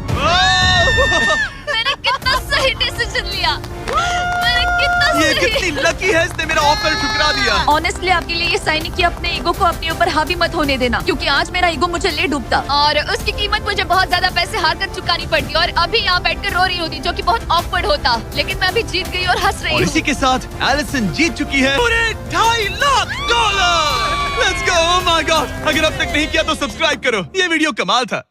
मैंने कितना सही डिसीजन लिया। मैंने कितना ये सही। कितनी लकी है, इसने मेरा ऑफर ठुकरा दिया। ऑनेस्टली आपके लिए ये साइन कि अपने ईगो को अपने ऊपर हावी मत होने देना, क्योंकि आज मेरा ईगो मुझे ले डूबता और उसकी कीमत मुझे बहुत ज्यादा पैसे हार कर चुकानी पड़ती और अभी यहाँ बैठकर रो रही होती, जो कि बहुत ऑकवर्ड होता। लेकिन मैं अभी जीत गई और हंस रही और हूँ। इसी के साथ एलिसन जीत चुकी है पूरे $2.5 lakh. Let's go. Oh my God, अगर अब तक नहीं किया तो सब्सक्राइब करो। ये वीडियो कमाल था।